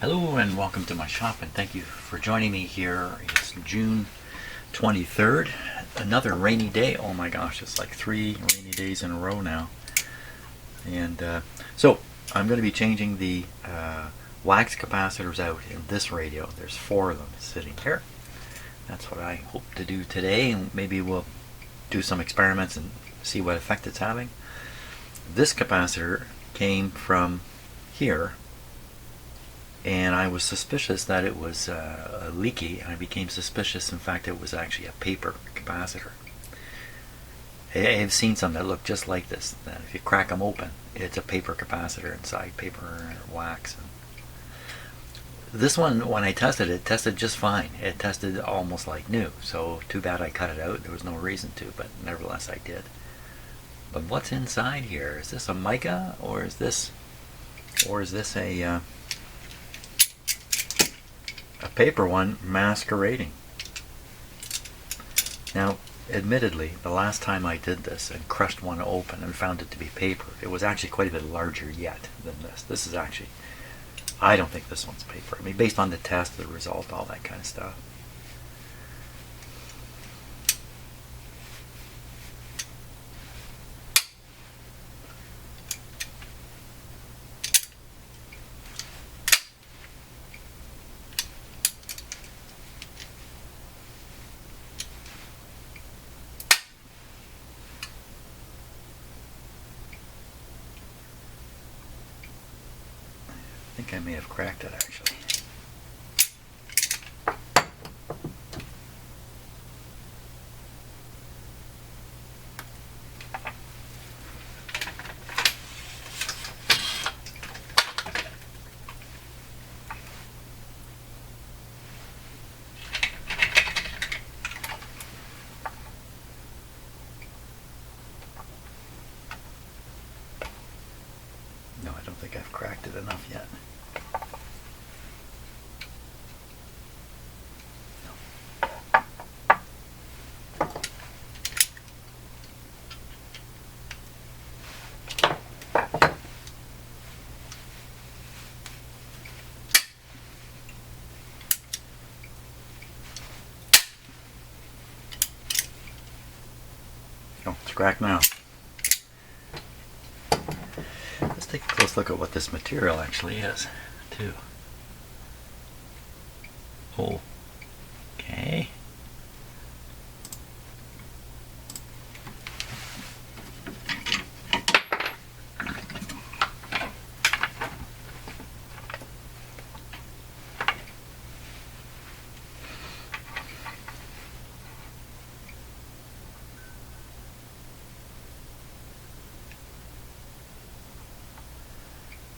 Hello and welcome to my shop, and thank you for joining me here. It's June 23rd, another rainy day. Oh my gosh, it's like 3 rainy days in a row now. And so I'm going to be changing the wax capacitors out in this radio. There's 4 of them sitting here. That's what I hope to do today, and maybe we'll do some experiments and see what effect it's having. This capacitor came from here, and I was suspicious that it was leaky, and I became suspicious, in fact, it was actually a paper capacitor. I've seen some that look just like this, that if you crack them open, it's a paper capacitor inside, paper wax. This one, when I tested it, tested just fine. It tested almost like new, so too bad I cut it out. There was no reason to, but nevertheless I did. But what's inside here? Is this a mica, or is this a paper one masquerading? Now, admittedly, the last time I did this and crushed one open and found it to be paper, it was actually quite a bit larger yet than this. This is actually, I don't think this one's paper. I mean, based on the test, the result, all that kind of stuff. I think I may have cracked it actually. No, I don't think I've cracked it enough yet. Oh, it's cracked now. Let's take a close look at what this material actually is, too. Oh, okay.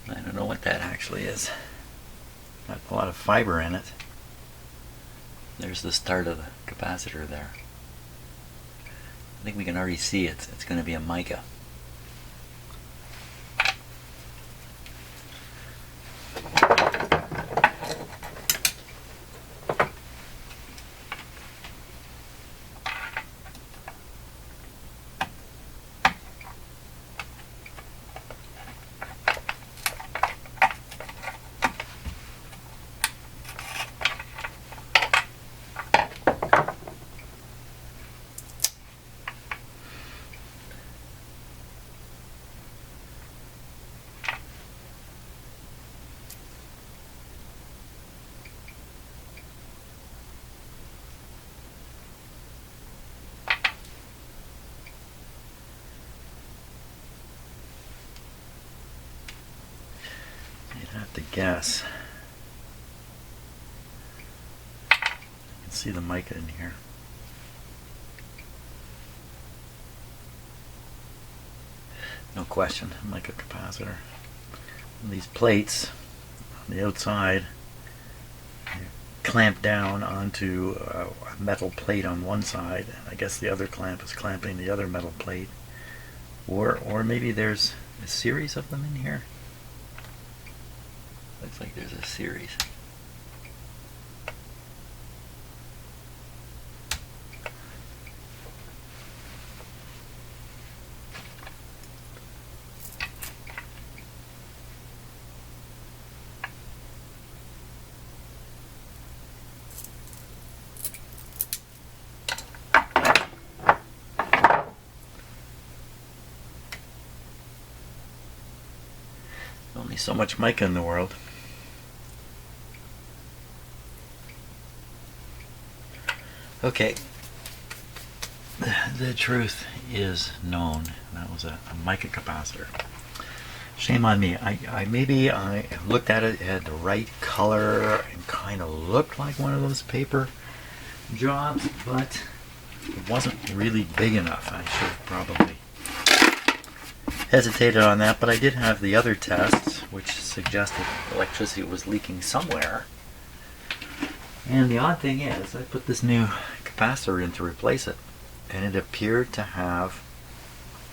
I don't know what that actually is. Got a lot of fiber in it. There's the start of the capacitor there. I think we can already see it. It's going to be a mica. You'd have to guess. You can see the mica in here. No question, mica capacitor. And these plates on the outside clamp down onto a metal plate on one side. I guess the other clamp is clamping the other metal plate. Or maybe there's a series of them in here. Looks like there's a series. Only so much mica in the world. Okay, the truth is known. That was a mica capacitor. Shame on me. Maybe I looked at it, it had the right color and kind of looked like one of those paper jobs, but it wasn't really big enough. I should have probably hesitated on that, but I did have the other tests which suggested electricity was leaking somewhere. And the odd thing is, I put this new capacitor in to replace it, and it appeared to have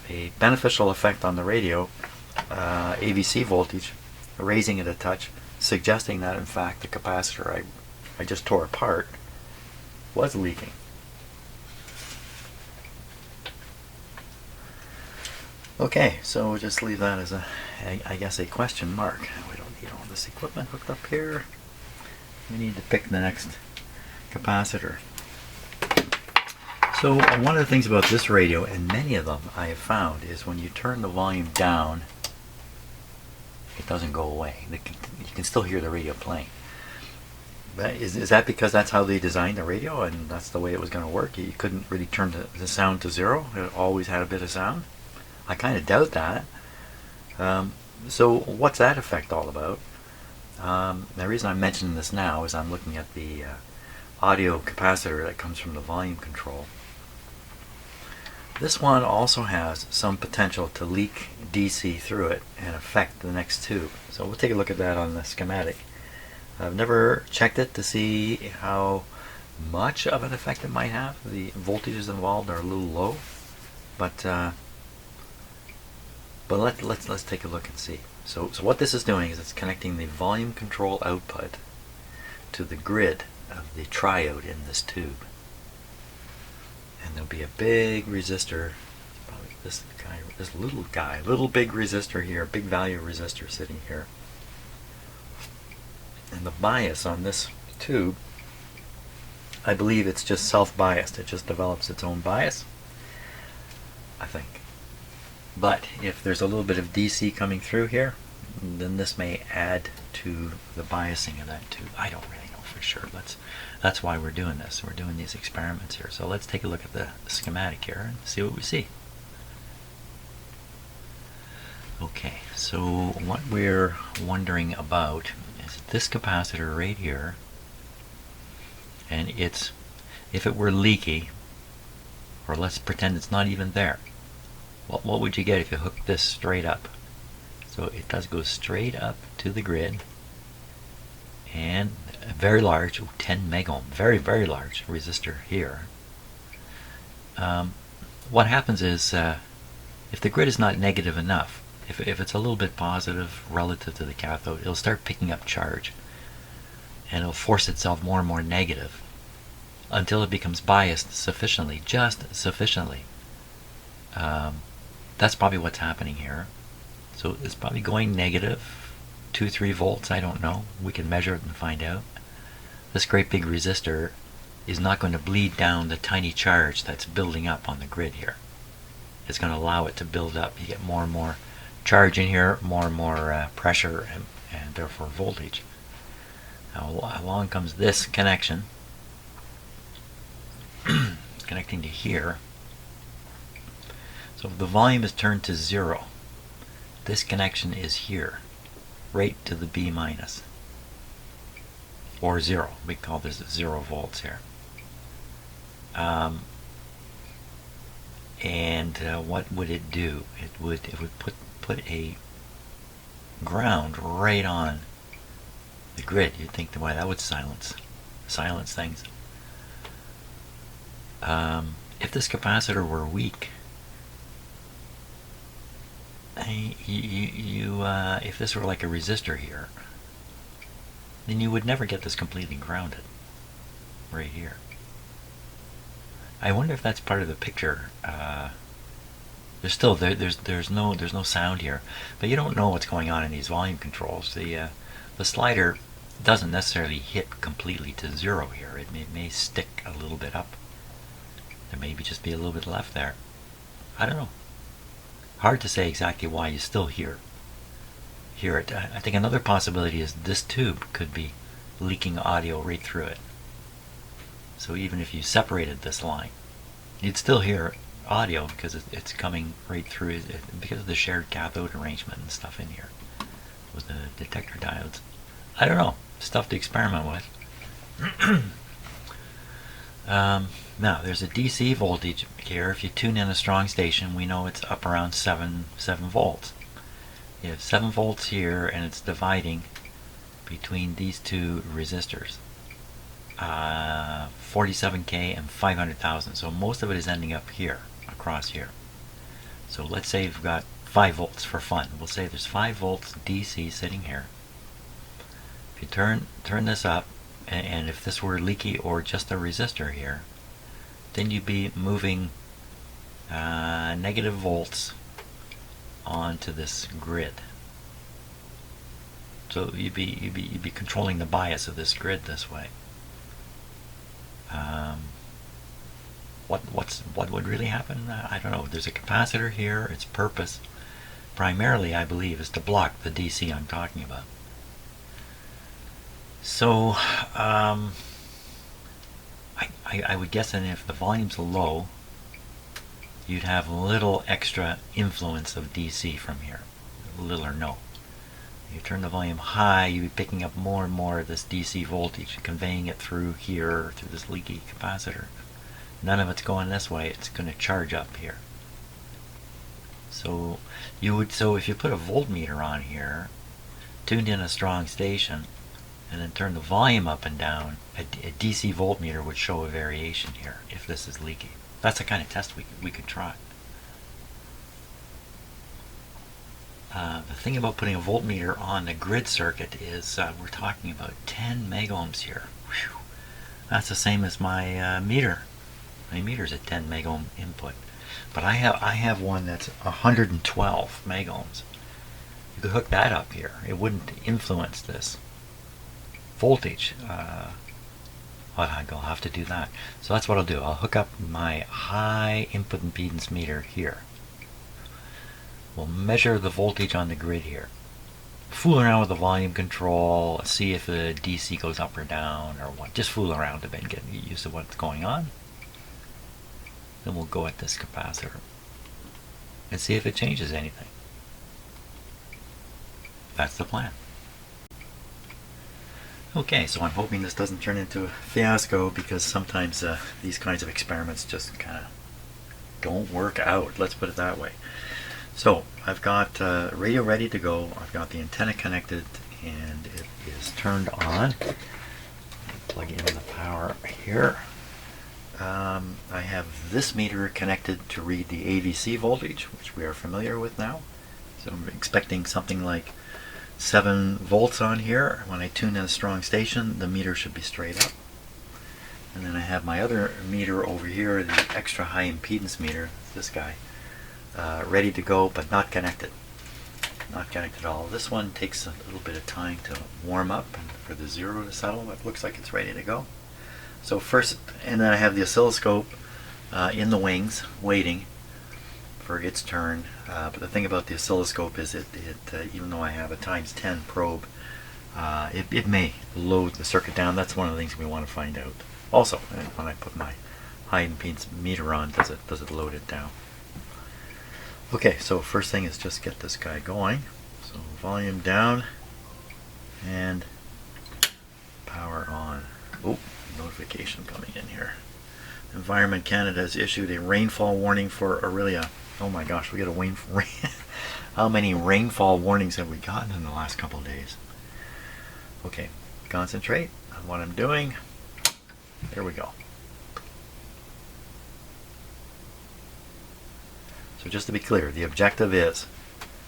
a beneficial effect on the radio, AVC voltage, raising it a touch, suggesting that in fact the capacitor I just tore apart was leaking. Okay, so we'll just leave that as I guess a question mark. We don't need all this equipment hooked up here. We need to pick the next capacitor. So one of the things about this radio, and many of them I have found, is when you turn the volume down, it doesn't go away. You can still hear the radio playing. But is that because that's how they designed the radio and that's the way it was going to work? You couldn't really turn the sound to zero? It always had a bit of sound? I kind of doubt that. So what's that effect all about? The reason I'm mentioning this now is I'm looking at the audio capacitor that comes from the volume control. This one also has some potential to leak DC through it and affect the next tube. So we'll take a look at that on the schematic. I've never checked it to see how much of an effect it might have. The voltages involved are a little low, but let's take a look and see. So what this is doing is it's connecting the volume control output to the grid of the triode in this tube. And there'll be a big resistor, probably this little big resistor here, big value resistor sitting here. And the bias on this tube, I believe it's just self-biased. It just develops its own bias, I think. But if there's a little bit of DC coming through here, then this may add to the biasing of that tube. I don't really know for sure. That's why we're doing this. We're doing these experiments here. So let's take a look at the schematic here and see what we see. Okay, so what we're wondering about is this capacitor right here, and if it were leaky, or let's pretend it's not even there, what would you get if you hooked this straight up? So it does go straight up to the grid, and a very large, 10 megohm, very, very large resistor here. What happens is, if the grid is not negative enough, if it's a little bit positive relative to the cathode, it'll start picking up charge, and it'll force itself more and more negative until it becomes biased sufficiently, just sufficiently. That's probably what's happening here. So it's probably going negative 2-3 volts, I don't know. We can measure it and find out. This great big resistor is not going to bleed down the tiny charge that's building up on the grid here. It's going to allow it to build up. You get more and more charge in here, more and more pressure, and therefore voltage. Now along comes this connection, connecting to here. So if the volume is turned to 0, this connection is here, right to the B minus, or 0. We call this 0 volts here. And what would it do? It would put a ground right on the grid. You'd think, why, that would silence things. If this capacitor were weak, if this were like a resistor here, then you would never get this completely grounded right here. I wonder if that's part of the picture. There's still there's no sound here, but you don't know what's going on in these volume controls. The slider doesn't necessarily hit completely to 0 here. It may stick a little bit up. There may just be a little bit left there. I don't know. Hard to say exactly why you still hear hear it. I think another possibility is this tube could be leaking audio right through it. So even if you separated this line, you'd still hear audio because it's coming right through it because of the shared cathode arrangement and stuff in here with the detector diodes. I don't know. Stuff to experiment with. Now, there's a DC voltage here. If you tune in a strong station, we know it's up around 7 volts. You have 7 volts here, and it's dividing between these two resistors, 47K and 500,000. So most of it is ending up here, across here. So let's say you've got 5 volts for fun. We'll say there's 5 volts DC sitting here. If you turn this up, and if this were leaky or just a resistor here, then you'd be moving negative volts onto this grid. So you'd be controlling the bias of this grid this way. What would really happen? I don't know. There's a capacitor here. Its purpose, primarily, I believe, is to block the DC I'm talking about. So I would guess that if the volume's low, you'd have little extra influence of DC from here, little or no. You turn the volume high, you'd be picking up more and more of this DC voltage, conveying it through here, through this leaky capacitor. None of it's going this way, it's going to charge up here. So if you put a voltmeter on here, tuned in a strong station, and then turn the volume up and down, a DC voltmeter would show a variation here if this is leaky. That's the kind of test we could try. The thing about putting a voltmeter on the grid circuit is we're talking about 10 megohms here. Whew. That's the same as my meter. My meter's at 10 megohm input, but I have one that's 112 megohms. You could hook that up here. It wouldn't influence this voltage. I'll have to do that. So that's what I'll do. I'll hook up my high input impedance meter here. We'll measure the voltage on the grid here. Fool around with the volume control, see if the DC goes up or down or what. Just fool around a bit and get used to what's going on. Then we'll go at this capacitor and see if it changes anything. That's the plan. Okay, so I'm hoping this doesn't turn into a fiasco, because sometimes these kinds of experiments just kind of don't work out. Let's put it that way. So I've got radio ready to go. I've got the antenna connected and it is turned on. Plug in the power here. I have this meter connected to read the AVC voltage, which we are familiar with now. So I'm expecting something like 7 volts on here. When I tune in a strong station, the meter should be straight up. And then I have my other meter over here, the extra high impedance meter, this guy, ready to go but not connected. Not connected at all. This one takes a little bit of time to warm up and for the zero to settle, but it looks like it's ready to go. So first, and then I have the oscilloscope in the wings waiting for its turn. But the thing about the oscilloscope is even though I have a ×10 probe, it may load the circuit down. That's one of the things we want to find out. Also, when I put my high impedance meter on, does it load it down? Okay, so first thing is just get this guy going. So volume down and power on. Oh, notification coming in here. Environment Canada has issued a rainfall warning for Aurelia. Oh my gosh, we got a rain. How many rainfall warnings have we gotten in the last couple of days? Okay, concentrate on what I'm doing. Here we go. So just to be clear, the objective is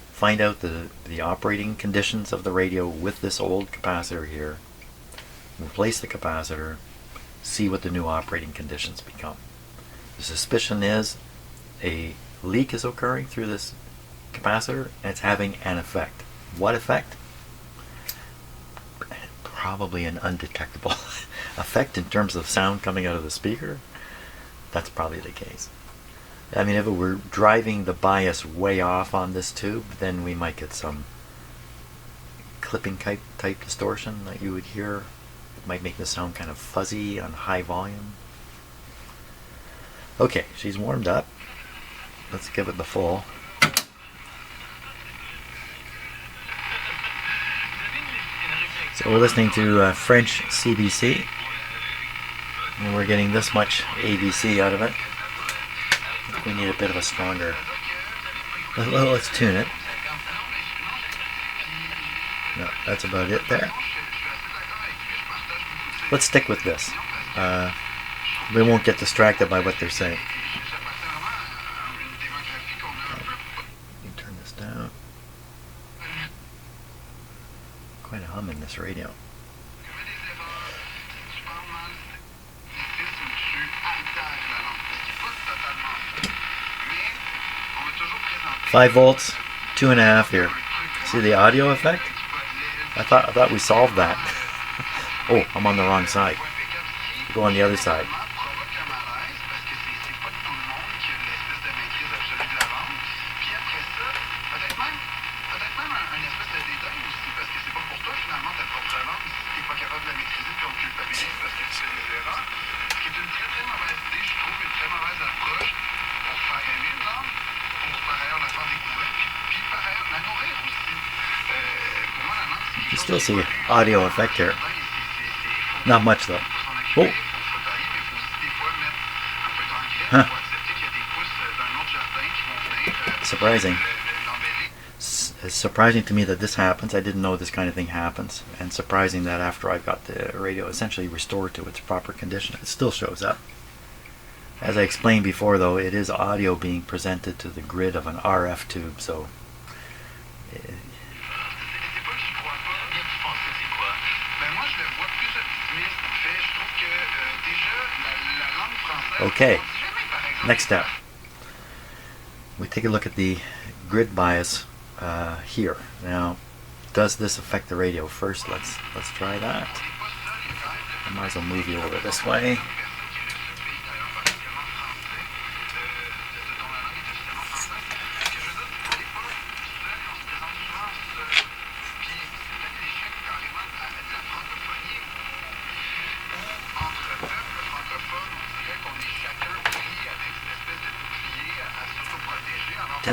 find out the operating conditions of the radio with this old capacitor here, replace the capacitor, see what the new operating conditions become. The suspicion is a leak is occurring through this capacitor and it's having an effect. What effect? Probably an undetectable effect in terms of sound coming out of the speaker. That's probably the case. I mean, if it were driving the bias way off on this tube, then we might get some clipping type distortion that you would hear. It might make the sound kind of fuzzy on high volume. Okay, she's warmed up. Let's give it the full. So we're listening to French CBC, and we're getting this much ABC out of it. I think we need a bit of a stronger. Let's tune it. No, that's about it there. Let's stick with this. We won't get distracted by what they're saying. You turn this down. Quite a hum in this radio. Five volts, 2.5 here. See the audio effect? I thought we solved that. Oh, I'm on the wrong side. Go on the other side. You still see audio effect here. Not much though. Oh. Huh. Surprising. It's surprising to me that this happens. I didn't know this kind of thing happens. And surprising that after I got the radio essentially restored to its proper condition, it still shows up. As I explained before though, it is audio being presented to the grid of an RF tube, so okay, next step. We take a look at the grid bias here. Now, does this affect the radio? First, let's try that. I might as well move you over this way.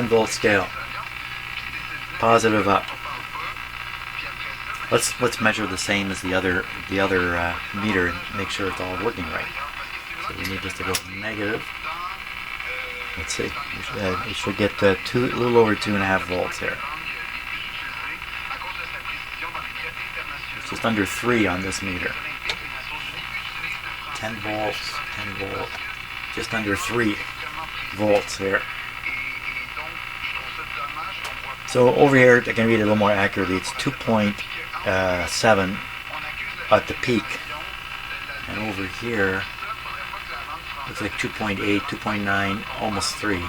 Volt scale, positive up. Let's measure the same as the other meter and make sure it's all working right. So we need this to go negative. Let's see. It should get a little over 2.5 volts here. It's just under 3 on this meter. 10 volts, 10 volt, just under 3 volts here. So over here, I can read it a little more accurately. It's 2.7 at the peak, and over here, looks like 2.8, 2.9, almost 3.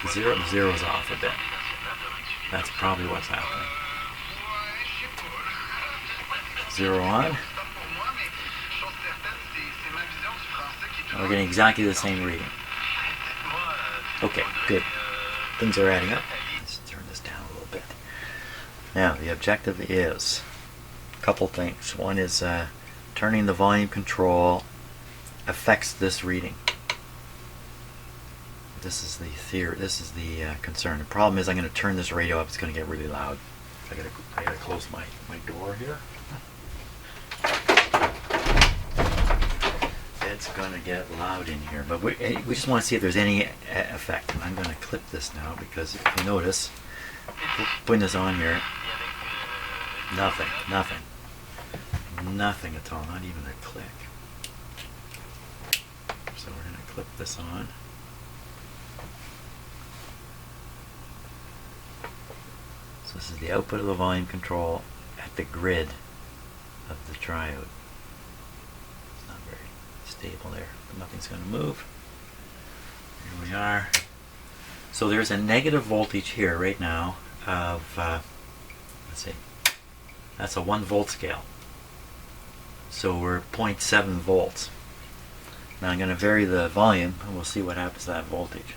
The zero's off a bit. That's probably what's happening. 0 on. And we're getting exactly the same reading. Okay, good. Things are adding up. Now, the objective is a couple things. One is turning the volume control affects this reading. This is the theory. This is the concern. The problem is I'm going to turn this radio up. It's going to get really loud. I gotta close my door here. It's going to get loud in here, but we just want to see if there's any effect. And I'm going to clip this now because if you notice, putting this on here. Nothing at all, not even a click. So we're going to clip this on. So this is the output of the volume control at the grid of the triode. It's not very stable there, but nothing's going to move. Here we are. So there's a negative voltage here right now of, let's see, that's a 1 volt scale. So we're 0.7 volts. Now I'm going to vary the volume and we'll see what happens to that voltage.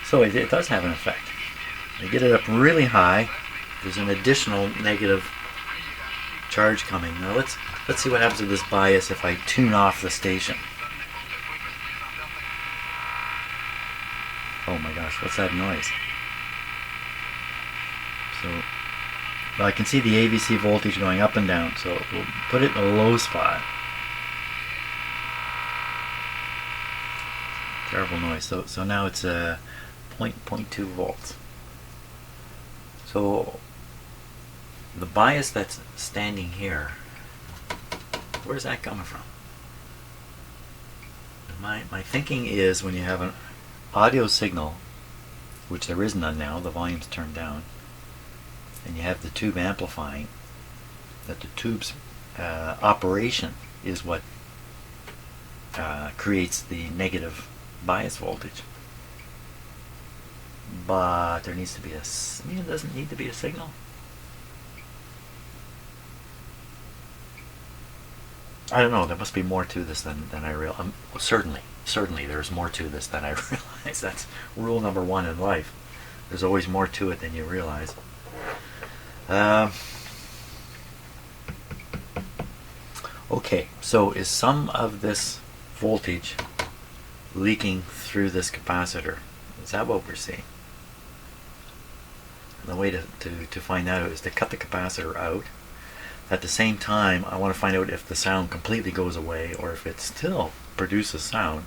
So it does have an effect. You get it up really high, there's an additional negative charge coming. Now let's see what happens with this bias if I tune off the station. Oh my gosh, what's that noise? So well, I can see the AVC voltage going up and down, so we'll put it in a low spot. Terrible noise. So now it's 0.2 volts. So the bias that's standing here, where's that coming from? My thinking is when you have an audio signal, which there is none now, the volume's turned down, and you have the tube amplifying, that the tube's operation is what creates the negative bias voltage. But there needs to be it doesn't need to be a signal. I don't know, there must be more to this than I realize. Certainly there's more to this than I realize. That's rule number one in life. There's always more to it than you realize. Okay, so is some of this voltage leaking through this capacitor? Is that what we're seeing? And the way to find that out is to cut the capacitor out. At the same time, I want to find out if the sound completely goes away or if it still produces sound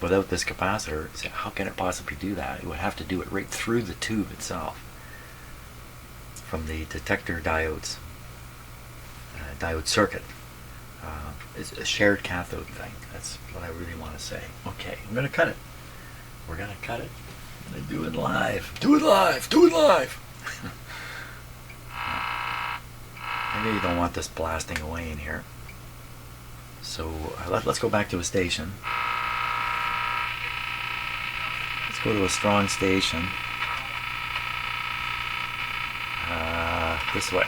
without this capacitor. So how can it possibly do that? It would have to do it right through the tube itself from the detector diodes, diode circuit. It's a shared cathode thing. That's what I really want to say. Okay, I'm going to cut it. We're going to cut it. I'm going to do it live. Do it live! Do it live! I really don't want this blasting away in here. So let's go back to a station. Let's go to a strong station. This way.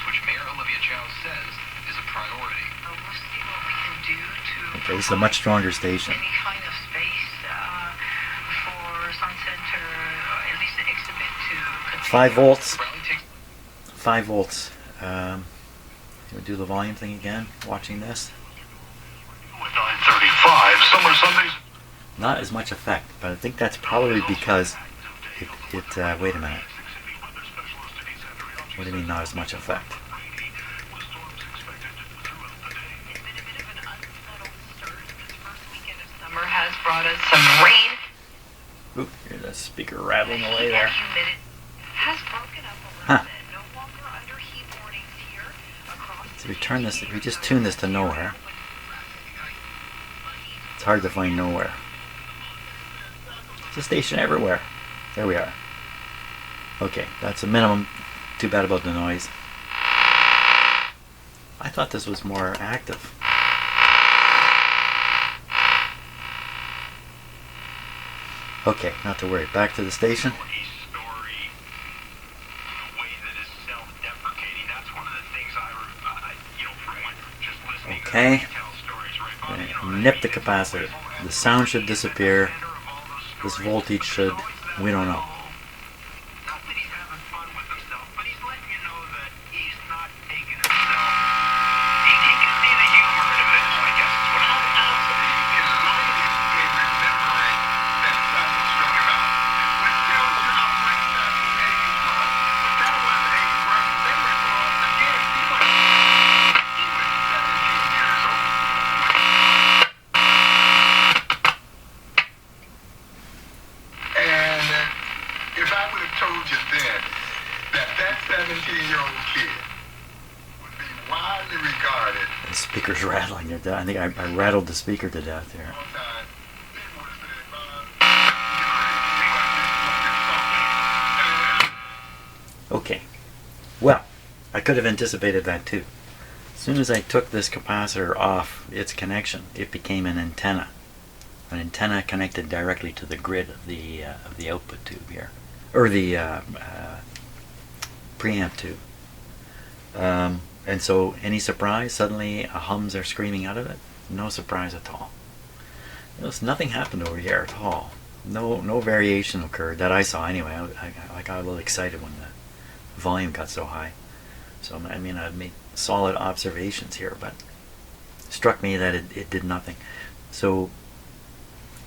Which Mayor Olivia Chow says is a priority. We'll see what we can do to okay, this is a much stronger station. Any kind of space for Sunset to at least the exhibit to continue. 5 volts. 5 volts. We'll do the volume thing again, watching this. 9:35, summer Sundays. Not as much effect, but I think that's probably because wait a minute. What do you mean not as much effect? Summer has brought us some rain. Oop, here's that speaker rattling away there. Has broken up a little bit. No longer under heat warnings here across. So we turn this, we just tune this to nowhere. It's hard to find nowhere. It's a station everywhere. There we are. Okay, that's a minimum. Too bad about the noise. I thought this was more active. Okay, not to worry. Back to the station. Okay. Nip the capacitor. The sound should disappear. This voltage should, we don't know. The speaker's rattling to death. I think I rattled the speaker to death here. Okay. Well, I could have anticipated that too. As soon as I took this capacitor off its connection, it became an antenna. An antenna connected directly to the grid of the output tube here, or the preamp tube. And so, any surprise? Suddenly, hums are screaming out of it? No surprise at all. Notice nothing happened over here at all. no variation occurred that I saw anyway. I got a little excited when the volume got so high. So I mean, I've made solid observations here, but it struck me that it did nothing. So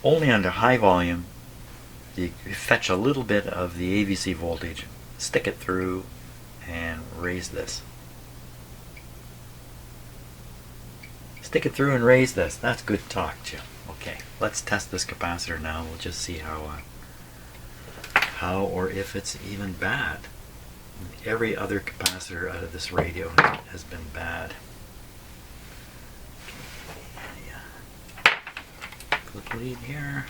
only under high volume, you fetch a little bit of the AVC voltage, stick it through, and raise this. Stick it through and raise this. That's good talk, Jim. Okay, let's test this capacitor now. We'll just see how or if it's even bad. Every other capacitor out of this radio has been bad. Okay, clip lead here.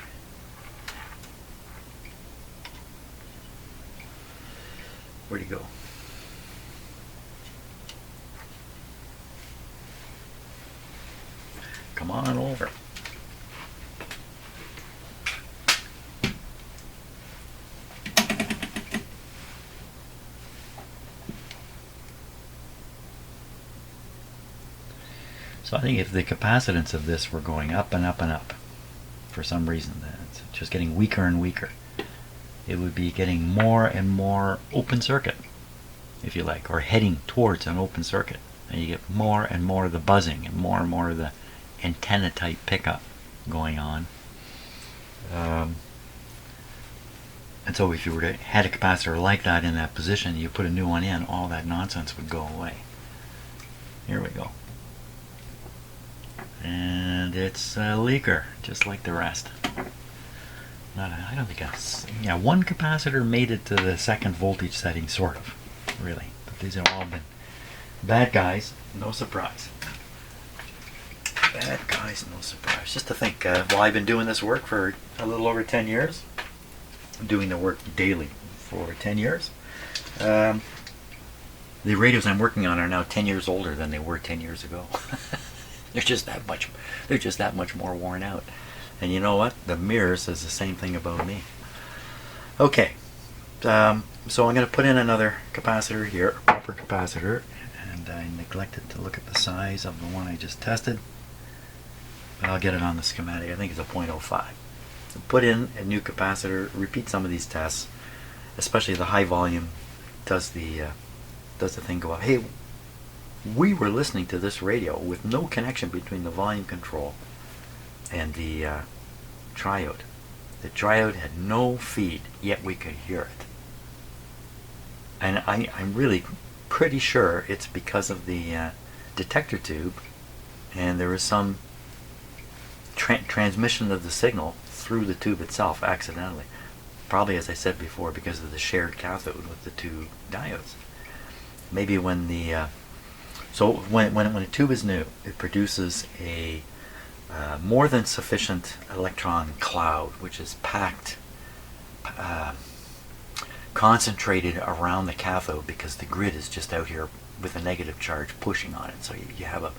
Where'd he go? Come on over. So I think if the capacitance of this were going up and up and up, for some reason, it's just getting weaker and weaker, it would be getting more and more open circuit, if you like, or heading towards an open circuit. And you get more and more of the buzzing and more of the antenna type pickup going on. And so if you were to had a capacitor like that in that position, you put a new one in, all that nonsense would go away. Here we go. And it's a leaker, just like the rest. I don't think one capacitor made it to the second voltage setting, sort of, really. But these have all been bad guys, no surprise. Bad guys, no surprise. Just to think, well, I've been doing this work for a little over 10 years. I'm doing the work daily for 10 years. The radios I'm working on are now 10 years older than they were 10 years ago. They're just that much more worn out. And you know what? The mirror says the same thing about me. Okay, so I'm going to put in another capacitor here, a proper capacitor, and I neglected to look at the size of the one I just tested. But I'll get it on the schematic. I think it's a 0.05. So put in a new capacitor, repeat some of these tests, especially the high volume does the thing go up. Hey, we were listening to this radio with no connection between the volume control and the triode. The triode had no feed, yet we could hear it. And I'm really pretty sure it's because of the detector tube, and there was some transmission of the signal through the tube itself accidentally. Probably, as I said before, because of the shared cathode with the two diodes. Maybe when the when a tube is new, it produces a more than sufficient electron cloud, which is packed, concentrated around the cathode, because the grid is just out here with a negative charge pushing on it. So you have a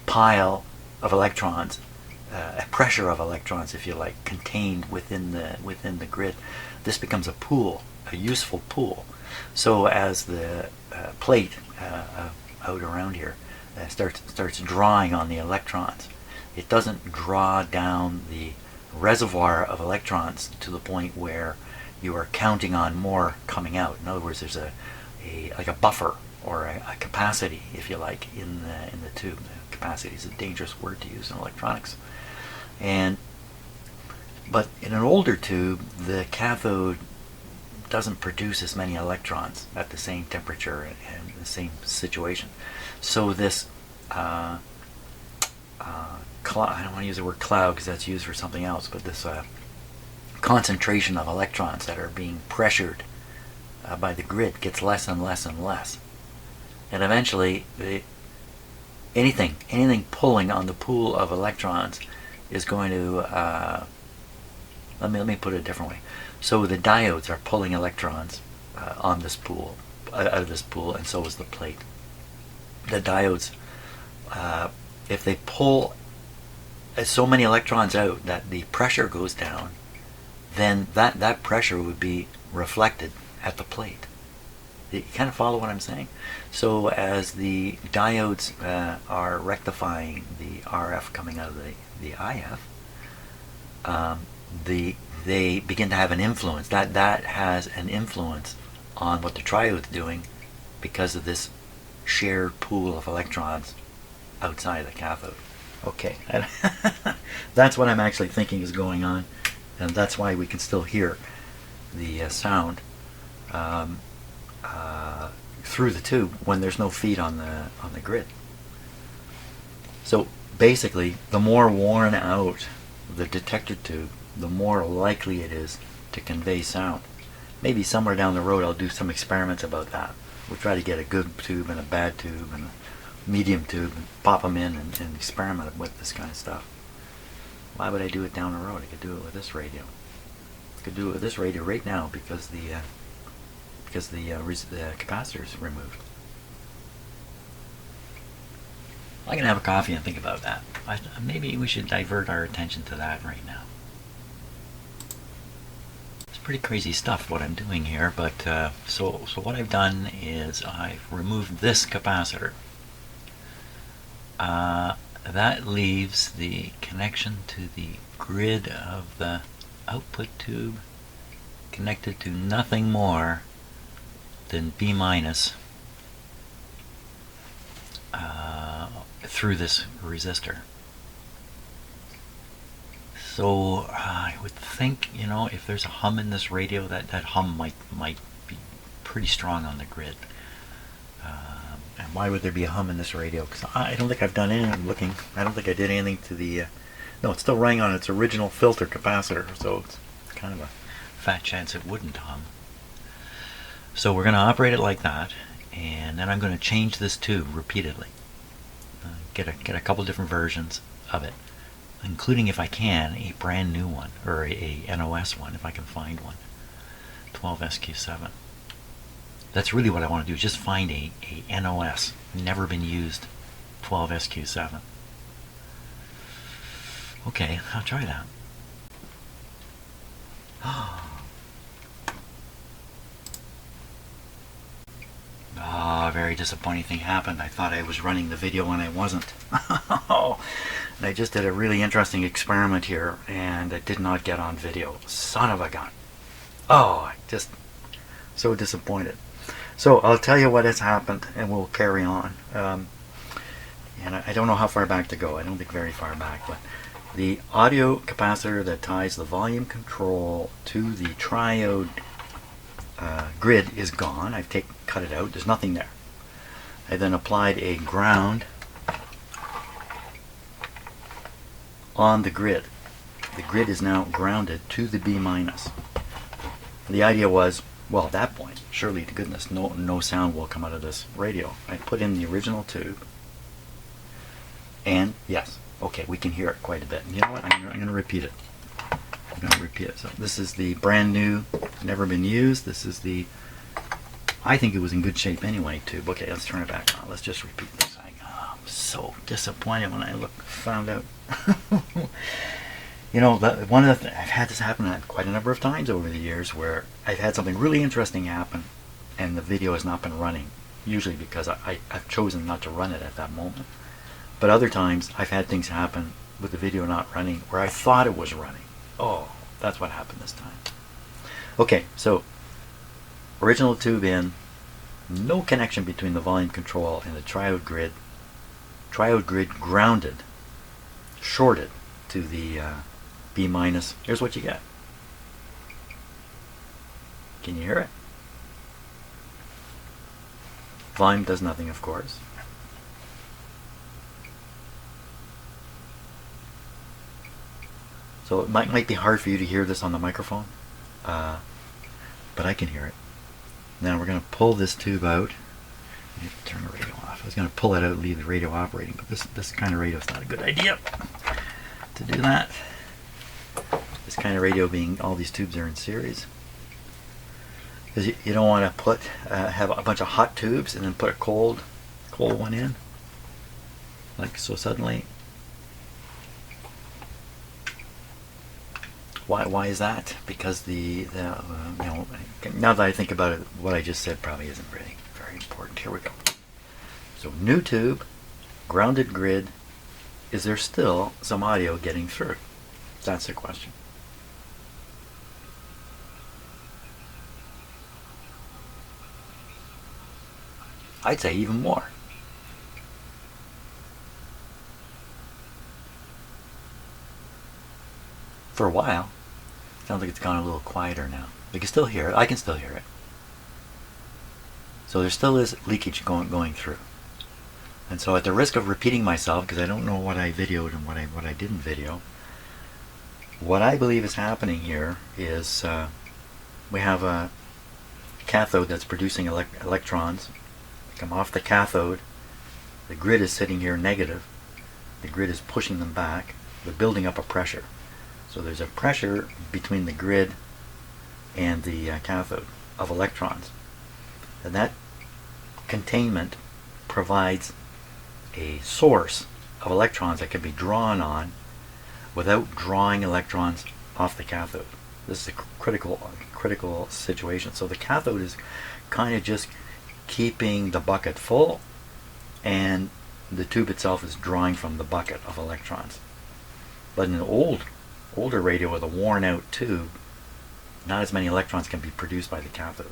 pile of electrons, a pressure of electrons, if you like, contained within the grid. This becomes a pool, a useful pool. So as the plate out around here starts drawing on the electrons, it doesn't draw down the reservoir of electrons to the point where you are counting on more coming out. In other words, there's like a buffer or a capacity, if you like, in the tube. Capacity is a dangerous word to use in electronics. But in an older tube, the cathode doesn't produce as many electrons at the same temperature and the same situation. So this I don't want to use the word cloud because that's used for something else, but this concentration of electrons that are being pressured by the grid gets less and less and less. And eventually, anything pulling on the pool of electrons is going to, let me put it a different way. So the diodes are pulling electrons on this pool, out of this pool, and so is the plate. The diodes, if they pull so many electrons out that the pressure goes down, then that pressure would be reflected at the plate. You kind of follow what I'm saying? So as the diodes are rectifying the RF coming out of the IF, they begin to have an influence. That has an influence on what the triode's doing because of this shared pool of electrons outside the cathode. Okay, that's what I'm actually thinking is going on, and that's why we can still hear the sound through the tube when there's no feed on the grid. So basically, the more worn out the detector tube, the more likely it is to convey sound. Maybe somewhere down the road I'll do some experiments about that. We'll try to get a good tube and a bad tube and a medium tube and pop them in and experiment with this kind of stuff. Why would I do it down the road? I could do it with this radio. I could do it with this radio right now because the capacitor is removed. I'm going to have a coffee and think about that. Maybe we should divert our attention to that right now. It's pretty crazy stuff what I'm doing here, but so what I've done is I've removed this capacitor. That leaves the connection to the grid of the output tube connected to nothing more than B minus through this resistor. So I would think, if there's a hum in this radio, that hum might be pretty strong on the grid. And why would there be a hum in this radio? Because I don't think I've done anything. I'm looking. I don't think I did anything to the. No, it's still running on its original filter capacitor, so it's kind of a fat chance it wouldn't hum. So we're going to operate it like that, and then I'm going to change this tube repeatedly. Get a couple different versions of it, including, if I can, a brand new one, or a NOS one, if I can find one. 12SQ7. That's really what I want to do, just find a NOS, never been used 12SQ7. Okay, I'll try that. A very disappointing thing happened. I thought I was running the video when I wasn't. And I just did a really interesting experiment here, and it did not get on video. Son of a gun. I just so disappointed. So I'll tell you what has happened, and we'll carry on. And I don't know how far back to go. I don't think very far back, but the audio capacitor that ties the volume control to the triode grid is gone. I've cut it out. There's nothing there. I then applied a ground on the grid. The grid is now grounded to the B minus. The idea was, well, at that point, surely to goodness, no sound will come out of this radio. I put in the original tube, and yes, okay, we can hear it quite a bit. And you know what? I'm going to repeat it. I'm going to repeat it. So this is the brand new, never been used. This is the, I think it was in good shape anyway, tube. Okay, let's turn it back on. Let's just repeat this. I'm so disappointed when I found out. I've had this happen quite a number of times over the years where I've had something really interesting happen and the video has not been running, usually because I've chosen not to run it at that moment. But other times I've had things happen with the video not running where I thought it was running. Oh, that's what happened this time. Okay, so original tube in, no connection between the volume control and the triode grid. Triode grid grounded, shorted to the B minus. Here's what you get. Can you hear it? Volume does nothing, of course. So it might be hard for you to hear this on the microphone, but I can hear it. Now we're going to pull this tube out. I need to turn the radio off. I was going to pull it out and leave the radio operating, but this kind of radio is not a good idea to do that. This kind of radio being all these tubes are in series. Because you don't want to have a bunch of hot tubes and then put a cold one in. Like so suddenly. Why is that? Because now that I think about it, what I just said probably isn't really very important. Here we go. So new tube, grounded grid. Is there still some audio getting through? That's the question. I'd say even more. For a while. Sounds like it's gone a little quieter now. You can still hear it. I can still hear it. So there still is leakage going through. And so at the risk of repeating myself, because I don't know what I videoed and what I didn't video, what I believe is happening here is we have a cathode that's producing electrons. They come off the cathode. The grid is sitting here negative. The grid is pushing them back. They're building up a pressure. So there's a pressure between the grid and the cathode of electrons. And that containment provides a source of electrons that can be drawn on without drawing electrons off the cathode. This is a critical situation. So the cathode is kind of just keeping the bucket full, and the tube itself is drawing from the bucket of electrons. But in an older radio with a worn out tube, not as many electrons can be produced by the cathode.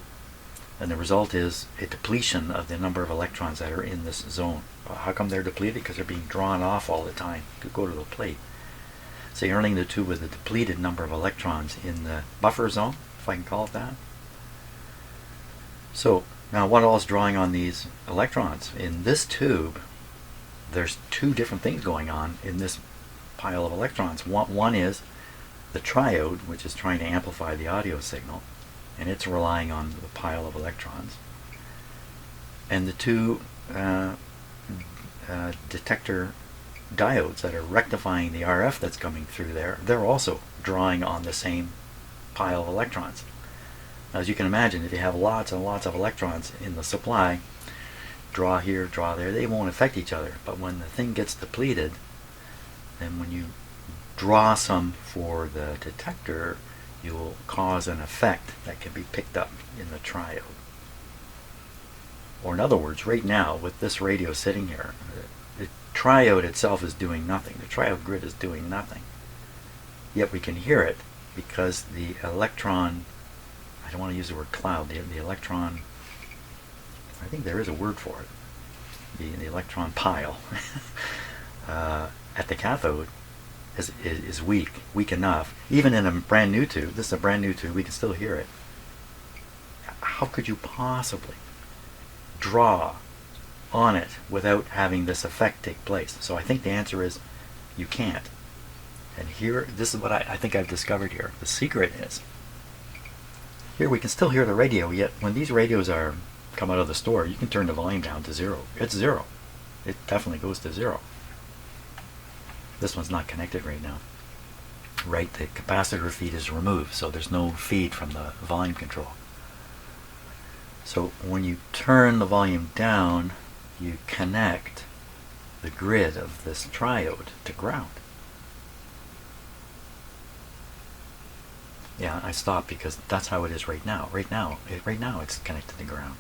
And the result is a depletion of the number of electrons that are in this zone. How come they're depleted? Because they're being drawn off all the time to go to the plate. So you're running the tube with a depleted number of electrons in the buffer zone, if I can call it that. So now what all is drawing on these electrons? In this tube, there's two different things going on in this pile of electrons. One is the triode, which is trying to amplify the audio signal, and it's relying on the pile of electrons. And the two detector diodes that are rectifying the RF that's coming through there, they're also drawing on the same pile of electrons. Now, as you can imagine, if you have lots and lots of electrons in the supply, draw here, draw there, they won't affect each other. But when the thing gets depleted, then when you draw some for the detector, you will cause an effect that can be picked up in the triode. Or in other words, right now, with this radio sitting here, the triode itself is doing nothing. The triode grid is doing nothing. Yet we can hear it because the electron, I don't want to use the word cloud, the electron, I think there is a word for it, the electron pile at the cathode is weak enough. Even in a brand new tube, this is a brand new tube, we can still hear it. How could you possibly draw on it without having this effect take place? So I think the answer is you can't. And here, this is what I think I've discovered here. The secret is, here we can still hear the radio, yet when these radios come out of the store, you can turn the volume down to zero. It's zero. It definitely goes to zero. This one's not connected right now. Right, the capacitor feed is removed, so there's no feed from the volume control. So when you turn the volume down, you connect the grid of this triode to ground. Yeah, I stopped because that's how it is right now. Right now it's connected to ground.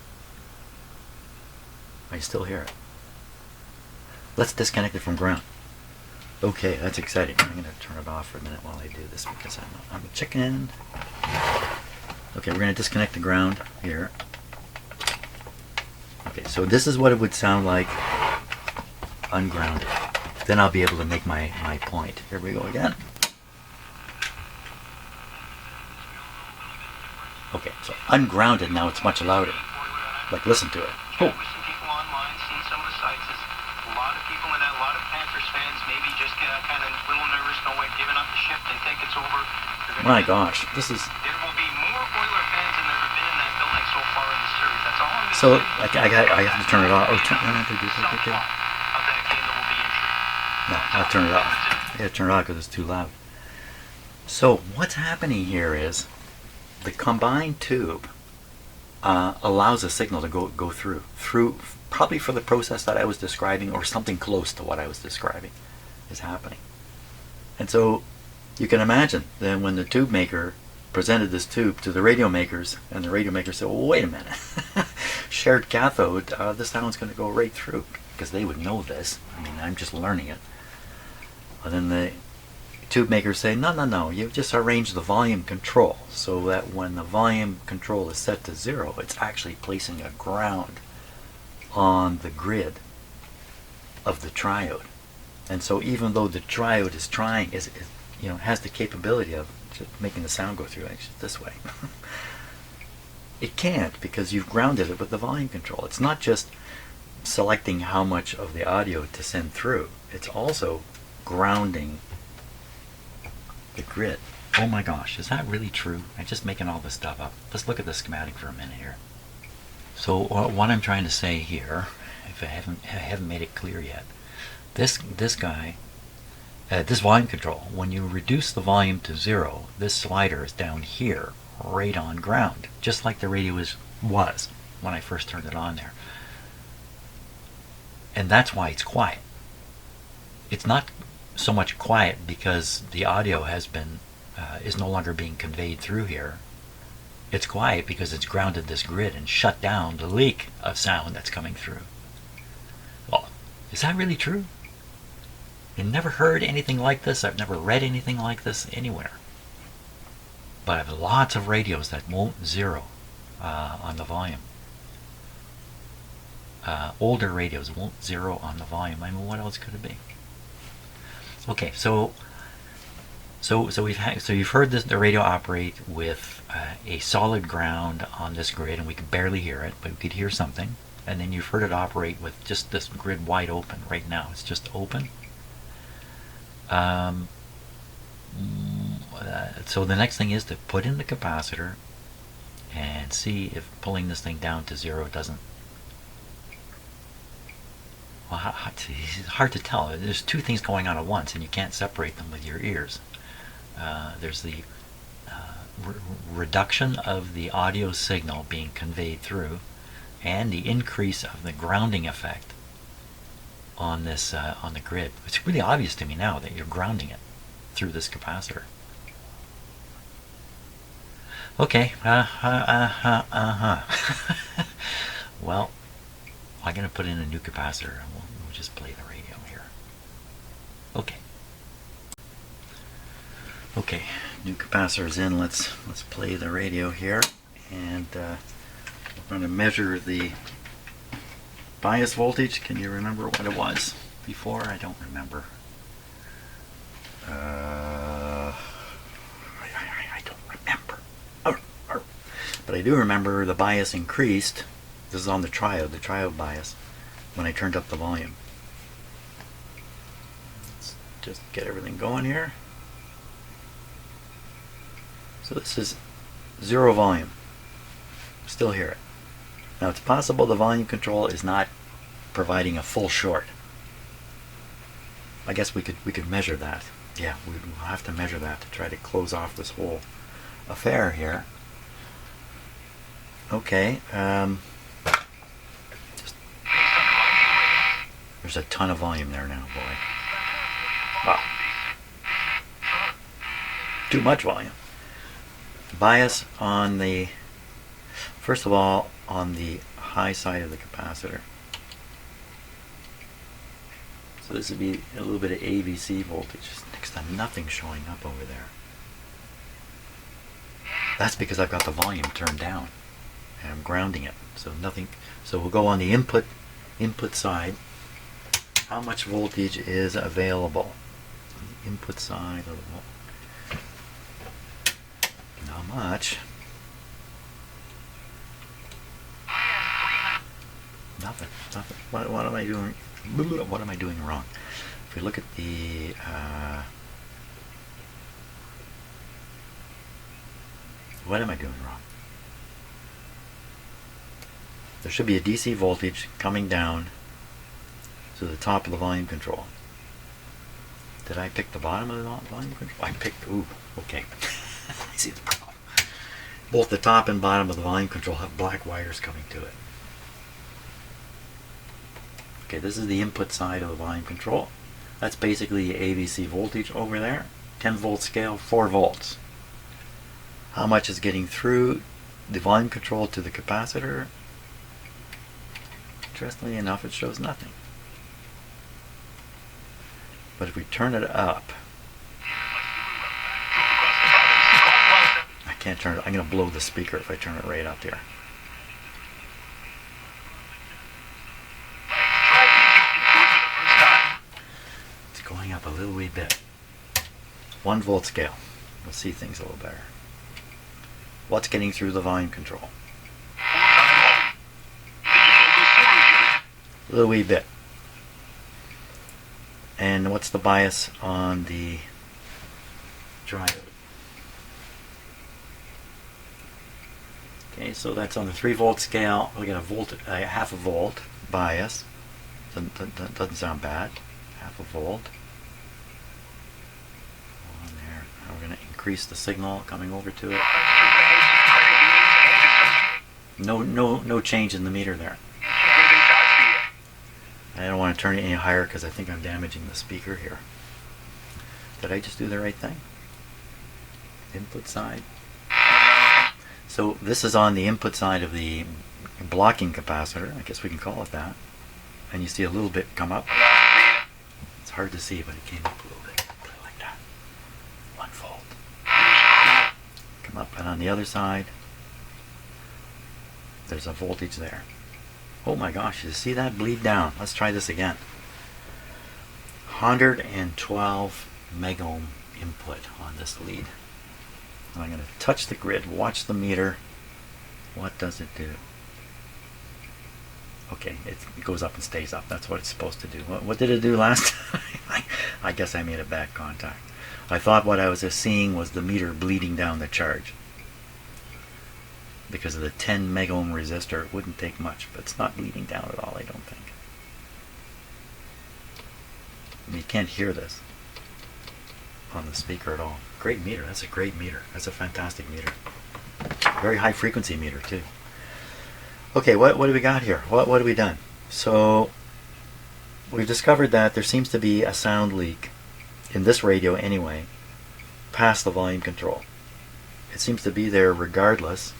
I still hear it. Let's disconnect it from ground. Okay, that's exciting. I'm going to turn it off for a minute while I do this because I'm a chicken. Okay, we're going to disconnect the ground here. Okay, so this is what it would sound like ungrounded. Then I'll be able to make my point. Here we go again. Okay, so ungrounded now, it's much louder. Like, listen to it. Oh. My gosh, this is... There will be more boiler fans than there have been in that building so far in the series. That's all I'm so I have to turn it off. Oh, no, I'll turn it off. I have to turn it off because it's too loud. So what's happening here is the combined tube allows a signal to go through probably for the process that I was describing, or something close to what I was describing is happening. And so you can imagine then when the tube maker presented this tube to the radio makers, and the radio makers said, well, wait a minute, shared cathode, the sound's going to go right through, because they would know this. I mean, I'm just learning it. And then the tube makers say, no, you just arrange the volume control so that when the volume control is set to zero, it's actually placing a ground on the grid of the triode. And so even though the triode is trying, has the capability of just making the sound go through this way, it can't, because you've grounded it with the volume control. It's not just selecting how much of the audio to send through, it's also grounding the grid. Oh my gosh, is that really true? I'm just making all this stuff up. Let's look at the schematic for a minute here. So what I'm trying to say here, if I haven't made it clear yet, this guy, this volume control, when you reduce the volume to 0, this slider is down here, right on ground, just like the radio was when I first turned it on there. And that's why it's quiet. It's not so much quiet because the audio is no longer being conveyed through here. It's quiet because it's grounded this grid and shut down the leak of sound that's coming through. Well, is that really true? I've never heard anything like this. I've never read anything like this anywhere. But I have lots of radios that won't zero on the volume. Older radios won't zero on the volume. I mean, what else could it be? Okay, so you've heard the radio operate with a solid ground on this grid, and we could barely hear it, but we could hear something. And then you've heard it operate with just this grid wide open right now. It's just open. So the next thing is to put in the capacitor and see if pulling this thing down to 0 doesn't. Well, it's hard to tell. There's two things going on at once, and you can't separate them with your ears. There's the reduction of the audio signal being conveyed through, and the increase of the grounding effect on this on the grid. It's really obvious to me now that you're grounding it through this capacitor. Okay. Well, I'm going to put in a new capacitor, and we'll just play the radio here. Okay. Okay, new capacitor's in. Let's play the radio here, and we're going to measure the bias voltage. Can you remember what it was before? I don't remember. I don't remember. But I do remember the bias increased. This is on the triode bias, when I turned up the volume. Let's just get everything going here. So this is 0 volume. Still hear it. Now it's possible the volume control is not providing a full short. I guess we could measure that. Yeah, we'll have to measure that to try to close off this whole affair here. Okay. There's a ton of volume there now, boy. Wow. Too much volume. Bias on the, first of all, on the high side of the capacitor. So this would be a little bit of AVC voltage. Next to nothing showing up over there. That's because I've got the volume turned down and I'm grounding it. So nothing. So we'll go on the input side. How much voltage is available? On the input side of the not much. Nothing. What am I doing? What am I doing wrong? If we look at the what am I doing wrong? There should be a DC voltage coming down to the top of the volume control. Did I pick the bottom of the volume control? I picked, ooh, okay. I see the problem. Both the top and bottom of the volume control have black wires coming to it. Okay, this is the input side of the volume control. That's basically AVC voltage over there. 10 volt scale, 4 volts. How much is getting through the volume control to the capacitor? Interestingly enough, it shows nothing. But if we turn it up, I can't turn it. I'm going to blow the speaker if I turn it right up here. up a little wee bit. 1 volt scale. We'll see things a little better. What's getting through the volume control? A little wee bit. And what's the bias on the diode? Okay, so that's on the 3 volt scale. We got a half a volt bias. Doesn't sound bad. Half a volt. On there. Now we're going to increase the signal coming over to it. No change in the meter there. I don't want to turn it any higher because I think I'm damaging the speaker here. Did I just do the right thing? Input side. So this is on the input side of the blocking capacitor. I guess we can call it that. And you see a little bit come up. It's hard to see, but it came up a little bit. Put it like that. 1 volt. Come up, and on the other side, there's a voltage there. Oh my gosh, you see that bleed down? Let's try this again. 112 megohm input on this lead. And I'm going to touch the grid, watch the meter. What does it do? Okay, it goes up and stays up. That's what it's supposed to do. What did it do last time? I guess I made a bad contact. I thought what I was just seeing was the meter bleeding down the charge. Because of the 10 megohm resistor, it wouldn't take much, but it's not bleeding down at all, I don't think. I mean, you can't hear this on the speaker at all. Great meter. That's a great meter. That's a fantastic meter. Very high frequency meter too. Okay, what do we got here? What have we done? So we've discovered that there seems to be a sound leak in this radio anyway, past the volume control. It seems to be there regardless.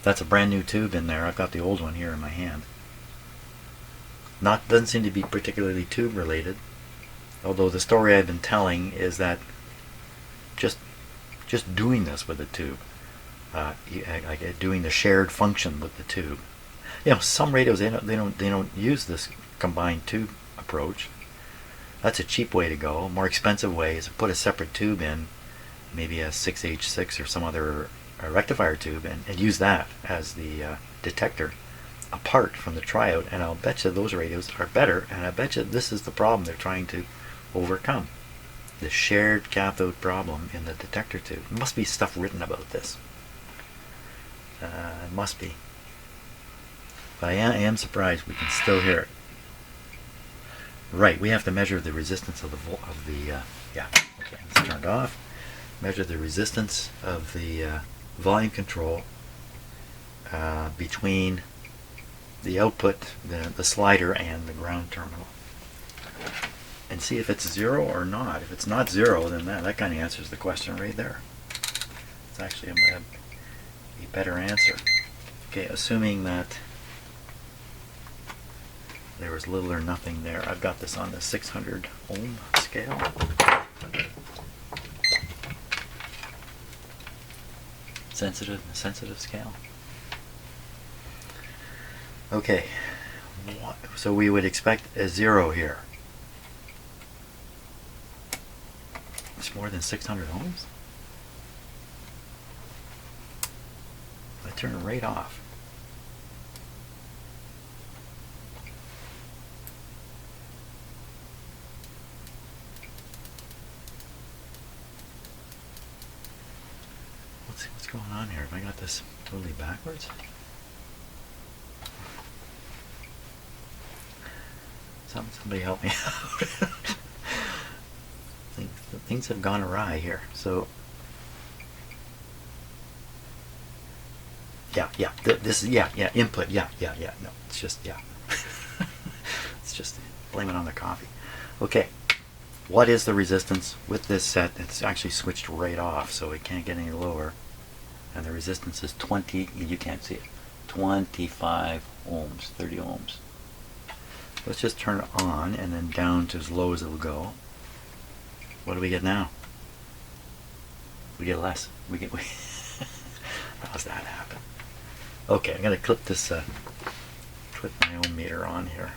That's a brand new tube in there. I've got the old one here in my hand. Doesn't seem to be particularly tube related. Although the story I've been telling is that just doing this with a tube, doing the shared function with the tube. You know, some radios they don't use this combined tube approach. That's a cheap way to go. A more expensive way is to put a separate tube in, maybe a 6H6 or some other rectifier tube, and use that as the detector apart from the triode. And I'll bet you those radios are better, and I bet you this is the problem they're trying to overcome. The shared cathode problem in the detector tube. There must be stuff written about this. It must be. But I am surprised we can still hear it. Right, we have to measure the resistance of the yeah, okay, it's turned off. Measure the resistance of the volume control between the output, the slider, and the ground terminal. And see if it's 0 or not. If it's not 0, then that kind of answers the question right there. It's actually a better answer. Okay, assuming that there was little or nothing there. I've got this on the 600 ohm scale. Sensitive scale. Okay, so we would expect a 0 here. It's more than 600 ohms. I turn it right off. What's going on here? Have I got this totally backwards? Somebody help me out. Things have gone awry here. So this is input, no, it's just it's just blame it on the coffee. Okay, what is the resistance with this set? It's actually switched right off, so it can't get any lower, and the resistance is 20, you can't see it, 25 ohms, 30 ohms. Let's just turn it on and then down to as low as it'll go. What do we get now? We get less. How's that happen? Okay, I'm going to clip this, put my own meter on here.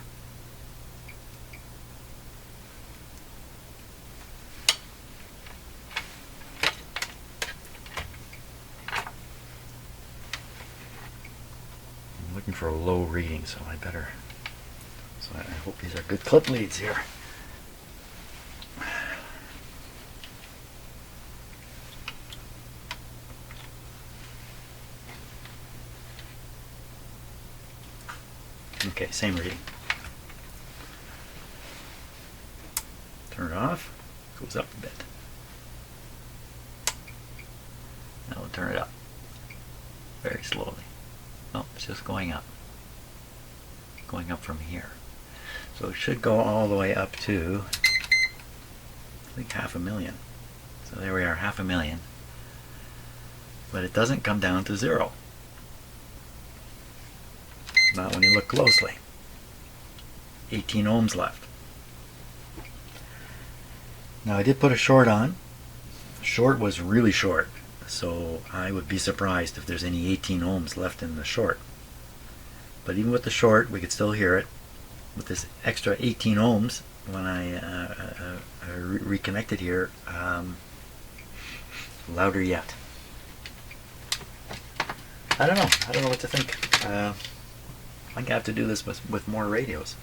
looking for a low reading, so I better. So I hope these are good clip leads here. Okay, same reading. Turn it off. Goes up a bit. Now we'll turn it up. Very slowly. Oh, it's just going up. Going up from here. So it should go all the way up to, I think, 500,000. So there we are, 500,000. But it doesn't come down to 0. Not when you look closely. 18 ohms left. Now I did put a short on. Short was really short, so I would be surprised if there's any 18 ohms left in the short. But even with the short, we could still hear it. With this extra 18 ohms, when I reconnected here, louder yet. I don't know what to think. I'm gonna have to do this with more radios,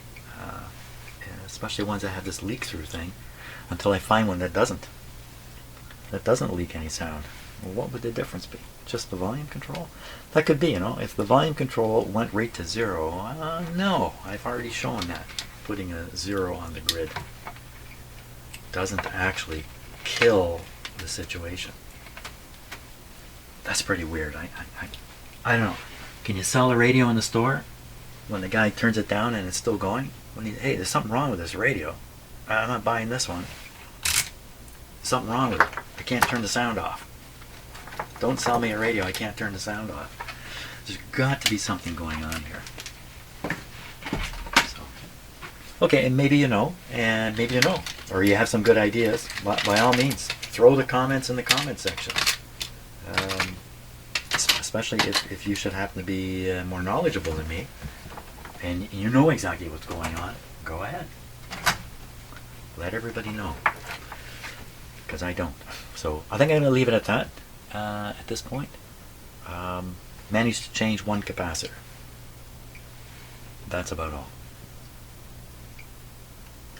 especially ones that have this leak through thing, until I find one that doesn't leak any sound. Well, what would the difference be? Just the volume control? That could be, you know, if the volume control went right to 0. No, I've already shown that putting a 0 on the grid doesn't actually kill the situation. That's pretty weird. I don't know. Can you sell a radio in the store when the guy turns it down and it's still going? Hey, there's something wrong with this radio. I'm not buying this one. Something wrong with it. I can't turn the sound off. Don't sell me a radio. I can't turn the sound off. There's got to be something going on here. So, okay, and maybe you know, and maybe you know, or you have some good ideas. By all means, throw the comments in the comment section. Especially if you should happen to be more knowledgeable than me, and you know exactly what's going on. Go ahead. Let everybody know. Because I don't. So I think I'm going to leave it at that at this point. Managed to change one capacitor. That's about all.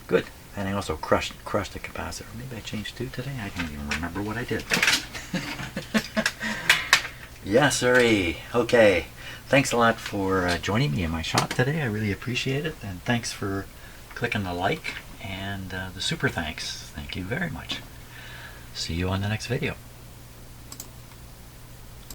Good. And I also crushed a capacitor. Maybe I changed 2 today. I can't even remember what I did. Yes, sirree. Okay. Thanks a lot for joining me in my shop today. I really appreciate it. And thanks for clicking the like and the super thanks. Thank you very much. See you on the next video.